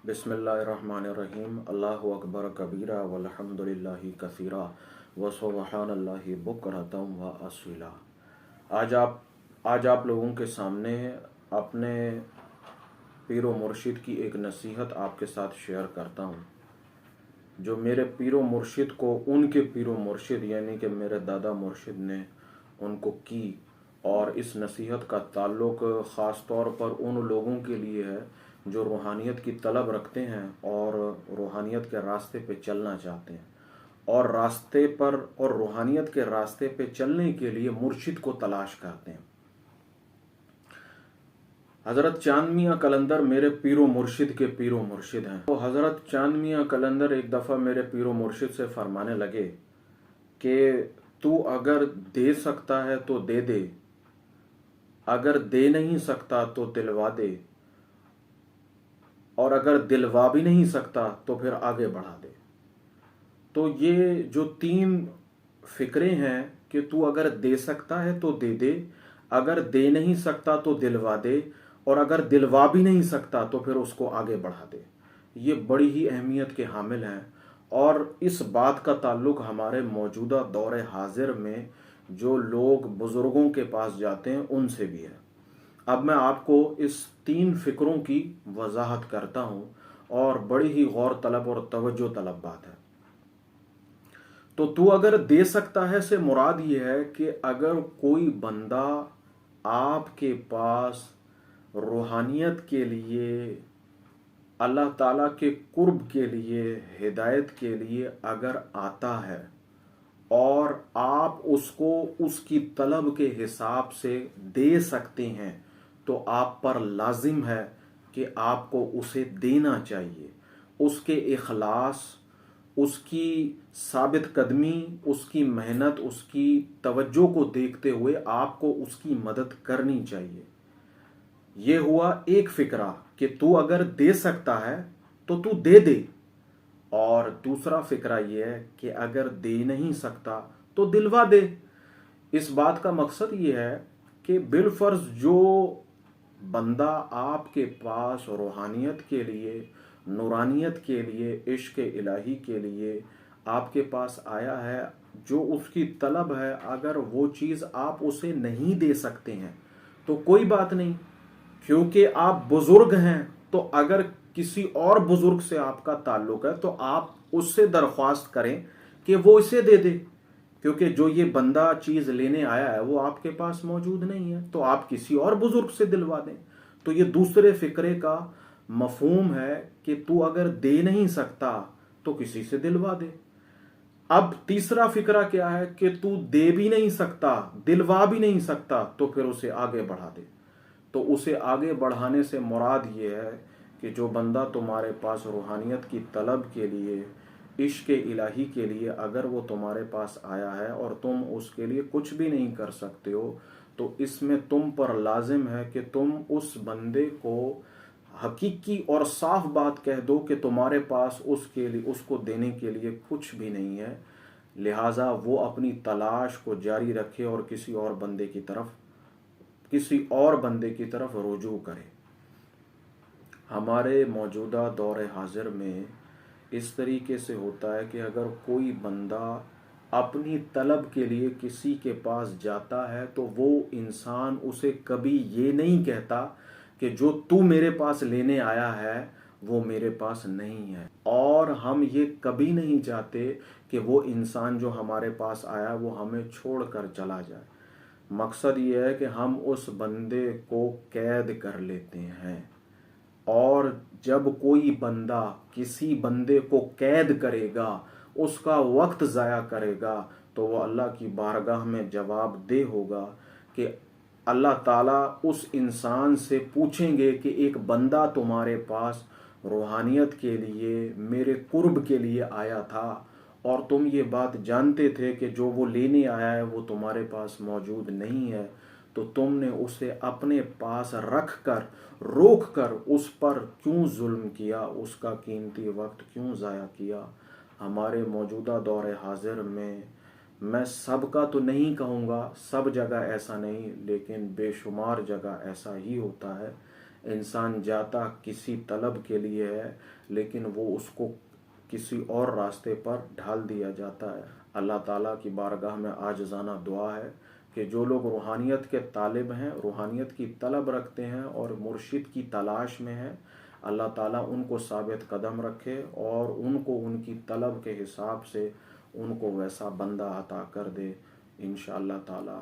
बिस्मिल्लाहिर्रहमानिर्रहीम। अल्लाहु अकबर कबीरा वल्हम्दुलिल्लाहि कसीरा व सुब्हानल्लाहि बुकरतम व असीला। आज आप लोगों के सामने अपने पीरो मुर्शिद की एक नसीहत आपके साथ शेयर करता हूँ, जो मेरे पीरो मुर्शिद को उनके पीरो मुर्शिद यानी कि मेरे दादा मुर्शिद ने उनको की। और इस नसीहत का ताल्लुक़ ख़ास तौर पर उन लोगों के लिए है जो रूहानियत की तलब रखते हैं और रूहानियत के रास्ते पे चलना चाहते हैं और रूहानियत के रास्ते पे चलने के लिए मुर्शिद को तलाश करते हैं। हज़रत चांद मियाँ कलंदर मेरे पीरो मुर्शिद के पीरो मुर्शिद हैं। तो हज़रत चांद मियाँ कलंदर एक दफ़ा मेरे पीरो मुर्शिद से फरमाने लगे कि तू अगर दे सकता है तो दे दे, अगर दे नहीं सकता तो दिलवा दे, और अगर दिलवा भी नहीं सकता तो फिर आगे बढ़ा दे। तो ये जो 3 फिक्रे हैं कि तू अगर दे सकता है तो दे दे, अगर दे नहीं सकता तो दिलवा दे, और अगर दिलवा भी नहीं सकता तो फिर उसको आगे बढ़ा दे, ये बड़ी ही अहमियत के हामिल हैं। और इस बात का ताल्लुक़ हमारे मौजूदा दौर हाजिर में जो लोग बुज़ुर्गों के पास जाते हैं उनसे भी है। अब मैं आपको इस 3 फिक्रों की वजाहत करता हूँ और बड़ी ही गौर तलब और तवज्जो तलब बात है। तो तू अगर दे सकता है से मुराद ये है कि अगर कोई बंदा आपके पास रूहानियत के लिए, अल्लाह ताला के कुर्ब के लिए, हिदायत के लिए अगर आता है और आप उसको उसकी तलब के हिसाब से दे सकते हैं, तो आप पर लाजिम है कि आपको उसे देना चाहिए। उसके इखलास, उसकी साबित कदमी, उसकी मेहनत, उसकी तवज्जो को देखते हुए आपको उसकी मदद करनी चाहिए। ये हुआ एक फिक्रा कि तू अगर दे सकता है तो तू दे दे, और दूसरा फिक्रा ये है कि अगर दे नहीं सकता तो दिलवा दे। इस बात का मकसद ये है कि बिलफर्ज जो बंदा आपके पास रूहानियत के लिए, नूरानियत के लिए, इश्क इलाही के लिए आपके पास आया है, जो उसकी तलब है, अगर वो चीज़ आप उसे नहीं दे सकते हैं तो कोई बात नहीं, क्योंकि आप बुजुर्ग हैं। तो अगर किसी और बुजुर्ग से आपका ताल्लुक है तो आप उससे दरख्वास्त करें कि वो इसे दे दे, क्योंकि जो ये बंदा चीज़ लेने आया है वो आपके पास मौजूद नहीं है, तो आप किसी और बुजुर्ग से दिलवा दें। तो ये दूसरे फिक्रे का मफहूम है कि तू अगर दे नहीं सकता तो किसी से दिलवा दे। अब तीसरा फिक्रा क्या है कि तू दे भी नहीं सकता, दिलवा भी नहीं सकता, तो फिर उसे आगे बढ़ा दे। तो उसे आगे बढ़ाने से मुराद ये है कि जो बंदा तुम्हारे पास रूहानियत की तलब के लिए, इश्क इलाही के लिए अगर वो तुम्हारे पास आया है और तुम उसके लिए कुछ भी नहीं कर सकते हो, तो इसमें तुम पर लाजिम है कि तुम उस बंदे को हकीकी और साफ बात कह दो कि तुम्हारे पास उसके लिए, उसको देने के लिए कुछ भी नहीं है, लिहाजा वो अपनी तलाश को जारी रखे और किसी और बंदे की तरफ रुजू करे। हमारे मौजूदा दौर हाजिर में इस तरीके से होता है कि अगर कोई बंदा अपनी तलब के लिए किसी के पास जाता है तो वो इंसान उसे कभी ये नहीं कहता कि जो तू मेरे पास लेने आया है वो मेरे पास नहीं है, और हम ये कभी नहीं चाहते कि वो इंसान जो हमारे पास आया वो हमें छोड़कर चला जाए। मकसद ये है कि हम उस बंदे को कैद कर लेते हैं, और जब कोई बंदा किसी बंदे को कैद करेगा, उसका वक्त ज़ाया करेगा, तो वो अल्लाह की बारगाह में जवाबदेह होगा कि अल्लाह ताला उस इंसान से पूछेंगे कि एक बंदा तुम्हारे पास रूहानियत के लिए, मेरे कुर्ब के लिए आया था, और तुम ये बात जानते थे कि जो वो लेने आया है वो तुम्हारे पास मौजूद नहीं है, तो तुमने उसे अपने पास रख कर, रोक कर उस पर क्यों जुल्म किया, उसका कीमती वक्त क्यों ज़ाया किया। हमारे मौजूदा दौर हाजिर में, मैं सबका तो नहीं कहूँगा, सब जगह ऐसा नहीं, लेकिन बेशुमार जगह ऐसा ही होता है। انسان جاتا کسی طلب کے لیے ہے لیکن وہ اس کو کسی اور راستے پر ڈھال دیا جاتا ہے۔ اللہ تعالیٰ کی بارگاہ میں عاجزانہ دعا ہے کہ جو لوگ روحانیت کے طالب ہیں، روحانیت کی طلب رکھتے ہیں اور مرشد کی تلاش میں ہیں، اللہ تعالیٰ ان کو ثابت قدم رکھے اور ان کو ان کی طلب کے حساب سے ان کو ویسا بندہ عطا کر دے انشاءاللہ تعالیٰ۔